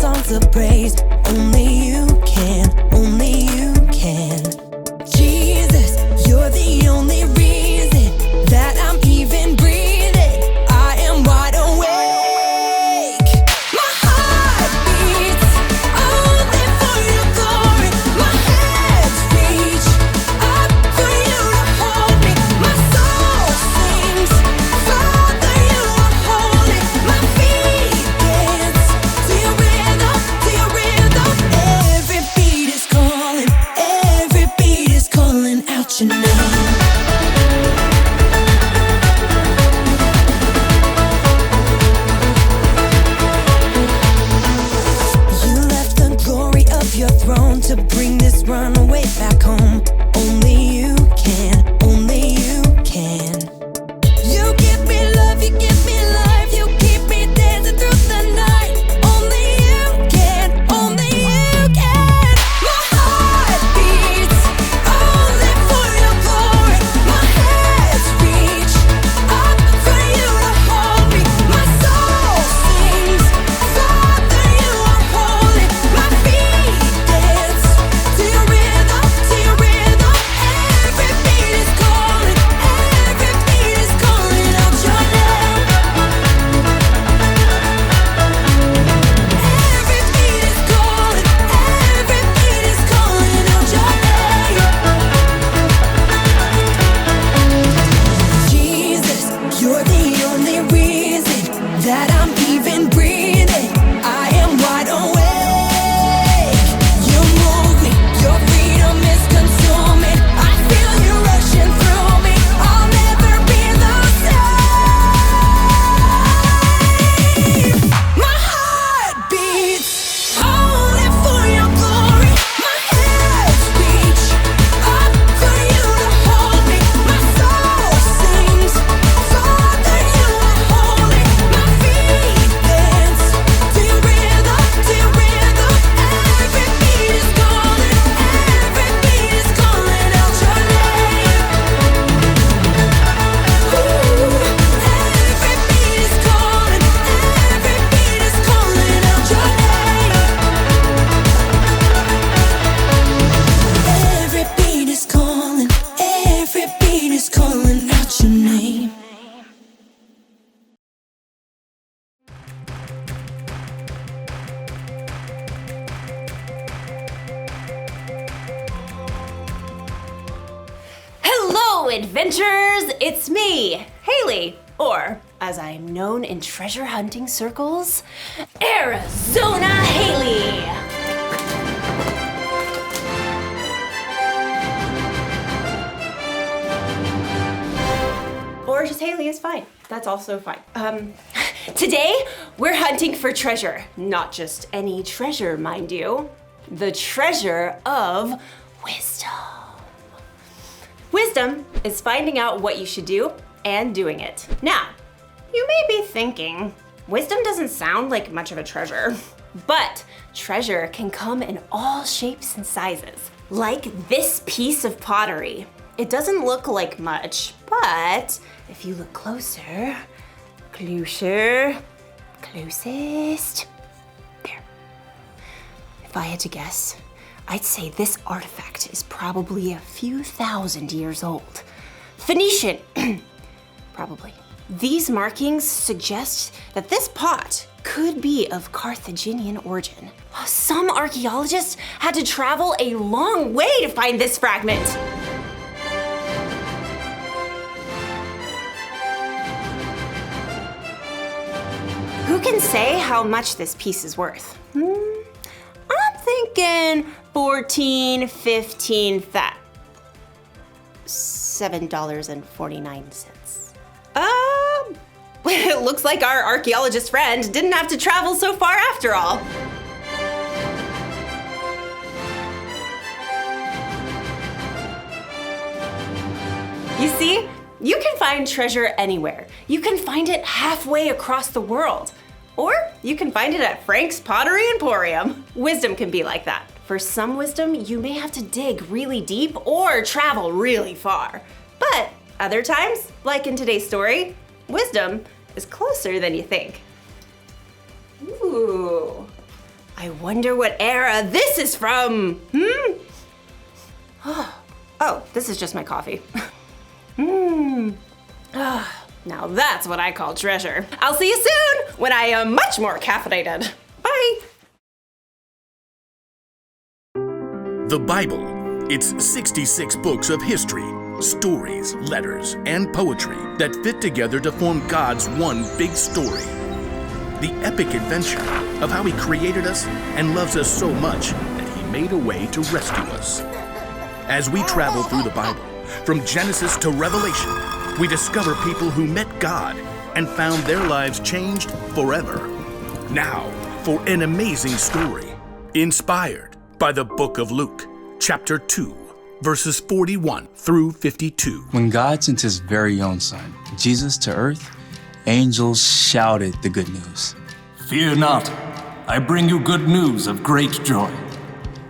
songs of praise. Only you can, only you can. Jesus, you're the only reason that I'm even breathing. I am wide awake. My heart beats only for your glory. My hands reach up for you to hold me. My soul sings, Father, you are holy. My feet dance to your rhythm, to your rhythm. Every beat is calling out your name. You left the glory of your throne to bring this runaway back home. Only you can, only you can. You give me love, you give me life, you keep me dancing through the night. Only you can, only you can. My heart beats only for your glory. My hands reach up for you to hold me. My soul sings, Father, you are holy. My feet dance to your rhythm, to your rhythm. Every beat is calling out your name. Every beat is calling out your name. Jesus, you're the only reason that I'm even breathing. I am wide awake. You move me, your freedom is consuming. I feel you rushing through me. I'll never be the same. My heart beats only for your glory. My hands reach up for you to hold me. My soul sings, Father, you are holy. My feet dance to your rhythm, to your rhythm. Every beat is calling out your name. Ooh, every beat is calling out your name. Every beat is calling out your name. Hello, adventurers! It's me, Haley, or as I'm known in treasure hunting circles, Arizona Haley! Or just Haley is fine. That's also fine. Today, we're hunting for treasure. Not just any treasure, mind you. The treasure of wisdom. Wisdom is finding out what you should do and doing it. Now, you may be thinking, wisdom doesn't sound like much of a treasure, but treasure can come in all shapes and sizes. Like this piece of pottery. It doesn't look like much, but if you look closer, closest, there. If I had to guess, I'd say this artifact is probably a few thousand years old. Phoenician, probably. These markings suggest that this pot could be of Carthaginian origin. Some archaeologists had to travel a long way to find this fragment. Who can say how much this piece is worth? I'm thinking 14, 15, $7.49. It looks like our archaeologist friend didn't have to travel so far after all. You see, you can find treasure anywhere. You can find it halfway across the world. Or you can find it at Frank's Pottery Emporium. Wisdom can be like that. For some wisdom, you may have to dig really deep or travel really far. But other times, like in today's story, wisdom is closer than you think. Ooh, I wonder what era this is from. Oh, this is just my coffee. Now that's what I call treasure. I'll see you soon when I am much more caffeinated. Bye. The Bible. It's 66 books of history, stories, letters, and poetry that fit together to form God's one big story. The epic adventure of how He created us and loves us so much that He made a way to rescue us. As we travel through the Bible, from Genesis to Revelation, we discover people who met God and found their lives changed forever. Now, for an amazing story, inspired by the book of Luke, chapter 2, verses 41 through 52. When God sent His very own Son, Jesus, to earth, angels shouted the good news. Fear not, I bring you good news of great joy.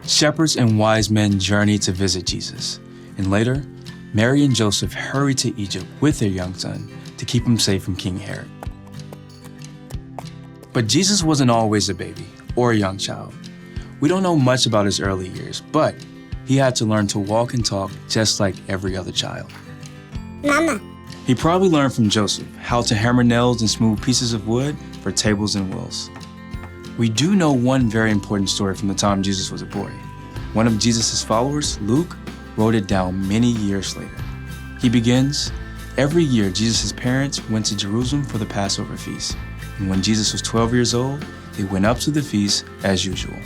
Shepherds and wise men journeyed to visit Jesus, and later, Mary and Joseph hurried to Egypt with their young son to keep him safe from King Herod. But Jesus wasn't always a baby or a young child. We don't know much about his early years, but he had to learn to walk and talk just like every other child. Mama. He probably learned from Joseph how to hammer nails and smooth pieces of wood for tables and wheels. We do know one very important story from the time Jesus was a boy. One of Jesus' followers, Luke, wrote it down many years later. He begins, every year Jesus' parents went to Jerusalem for the Passover feast. And when Jesus was 12 years old, they went up to the feast as usual.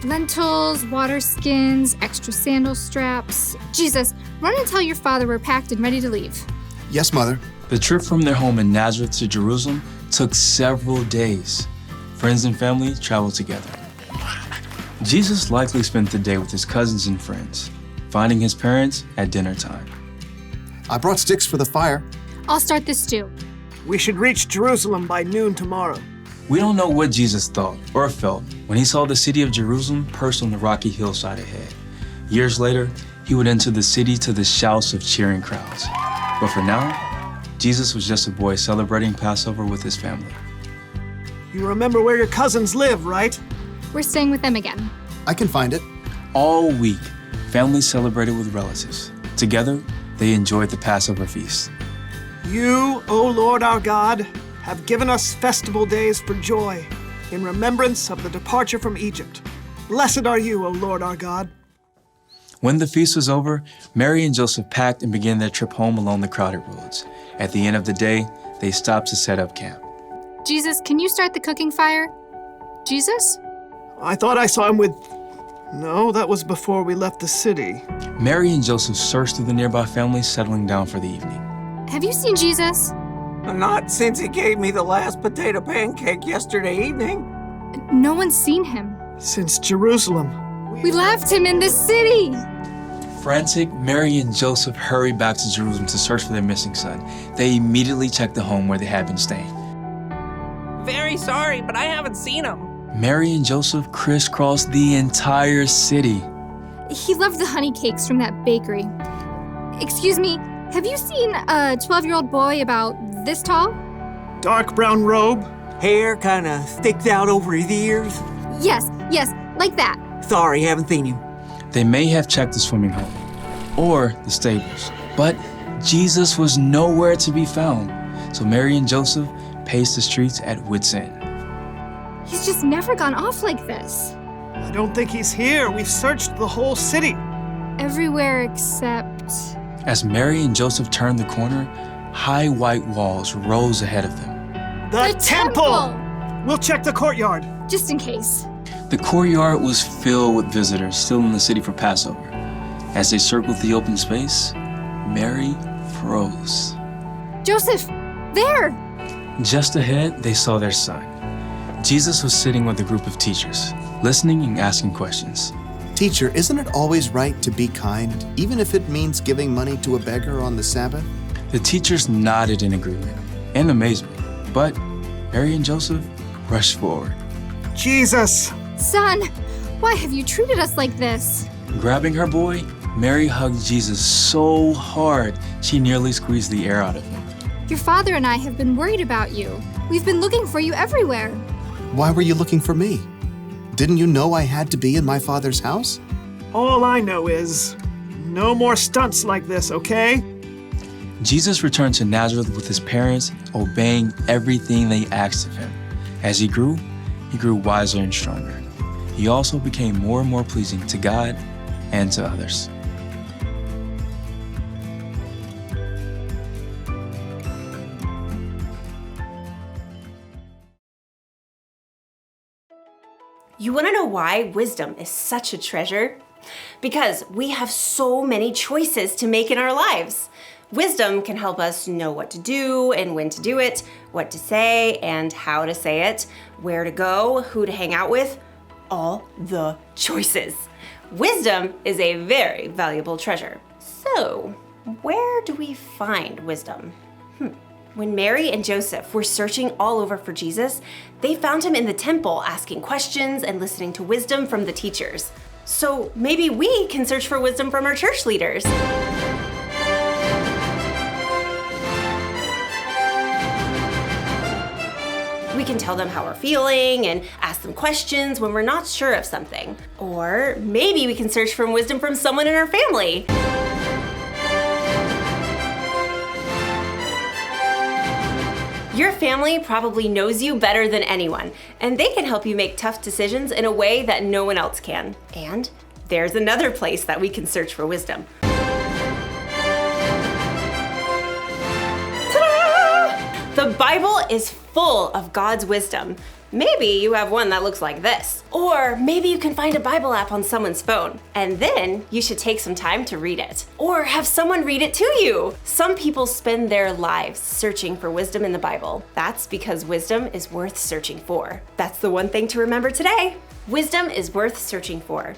Lentils, water skins, extra sandal straps. Jesus, run and tell your father we're packed and ready to leave. Yes, Mother. The trip from their home in Nazareth to Jerusalem took several days. Friends and family traveled together. Jesus likely spent the day with his cousins and friends, finding his parents at dinner time. I brought sticks for the fire. I'll start this stew. We should reach Jerusalem by noon tomorrow. We don't know what Jesus thought or felt when he saw the city of Jerusalem perched on the rocky hillside ahead. Years later, he would enter the city to the shouts of cheering crowds. But for now, Jesus was just a boy celebrating Passover with his family. You remember where your cousins live, right? We're staying with them again. I can find it. All week, families celebrated with relatives. Together, they enjoyed the Passover feast. You, O Lord our God, have given us festival days for joy, in remembrance of the departure from Egypt. Blessed are you, O Lord our God. When the feast was over, Mary and Joseph packed and began their trip home along the crowded roads. At the end of the day, they stopped to set up camp. Jesus, can you start the cooking fire? Jesus? I thought I saw him with... No, that was before we left the city. Mary and Joseph searched through the nearby families, settling down for the evening. Have you seen Jesus? Not since he gave me the last potato pancake yesterday evening. No one's seen him. Since Jerusalem. We left him in the city. Frantic, Mary and Joseph hurried back to Jerusalem to search for their missing son. They immediately checked the home where they had been staying. Very sorry, but I haven't seen him. Mary and Joseph crisscrossed the entire city. He loved the honey cakes from that bakery. Excuse me, have you seen a 12-year-old boy about this tall? Dark brown robe. Hair kind of sticks out over his ears. Yes, like that. Sorry, haven't seen him. They may have checked the swimming hole or the stables, but Jesus was nowhere to be found. So Mary and Joseph paced the streets at wit's end. He's just never gone off like this. I don't think he's here. We've searched the whole city. Everywhere except... As Mary and Joseph turned the corner, high white walls rose ahead of them. The temple! We'll check the courtyard. Just in case. The courtyard was filled with visitors still in the city for Passover. As they circled the open space, Mary froze. Joseph, there! Just ahead, they saw their son. Jesus was sitting with a group of teachers, listening and asking questions. Teacher, isn't it always right to be kind, even if it means giving money to a beggar on the Sabbath? The teachers nodded in agreement and amazement, but Mary and Joseph rushed forward. Jesus! Son, why have you treated us like this? Grabbing her boy, Mary hugged Jesus so hard she nearly squeezed the air out of him. Your father and I have been worried about you. We've been looking for you everywhere. Why were you looking for me? Didn't you know I had to be in my Father's house? All I know is, no more stunts like this, okay? Jesus returned to Nazareth with his parents, obeying everything they asked of him. As he grew wiser and stronger. He also became more and more pleasing to God and to others. You want to know why wisdom is such a treasure? Because we have so many choices to make in our lives. Wisdom can help us know what to do and when to do it, what to say and how to say it, where to go, who to hang out with, all the choices. Wisdom is a very valuable treasure. So, where do we find wisdom? When Mary and Joseph were searching all over for Jesus, they found him in the temple asking questions and listening to wisdom from the teachers. So maybe we can search for wisdom from our church leaders. We can tell them how we're feeling and ask them questions when we're not sure of something. Or maybe we can search for wisdom from someone in our family. Your family probably knows you better than anyone, and they can help you make tough decisions in a way that no one else can. And there's another place that we can search for wisdom. Ta-da! The Bible is full of God's wisdom. Maybe you have one that looks like this. Or maybe you can find a Bible app on someone's phone, and then you should take some time to read it. Or have someone read it to you. Some people spend their lives searching for wisdom in the Bible. That's because wisdom is worth searching for. That's the one thing to remember today. Wisdom is worth searching for.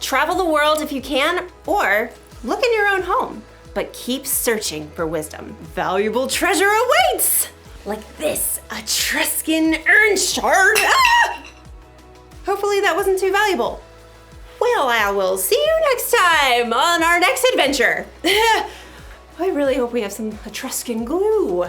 Travel the world if you can, or look in your own home. But keep searching for wisdom. Valuable treasure awaits! Like this Etruscan urn shard. Ah! Hopefully that wasn't too valuable. Well, I will see you next time on our next adventure. I really hope we have some Etruscan glue.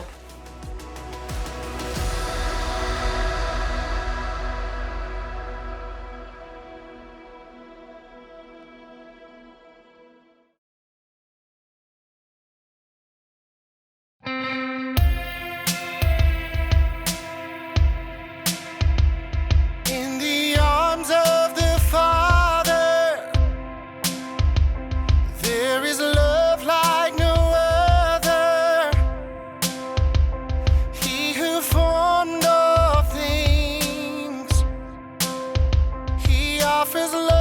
Offers love.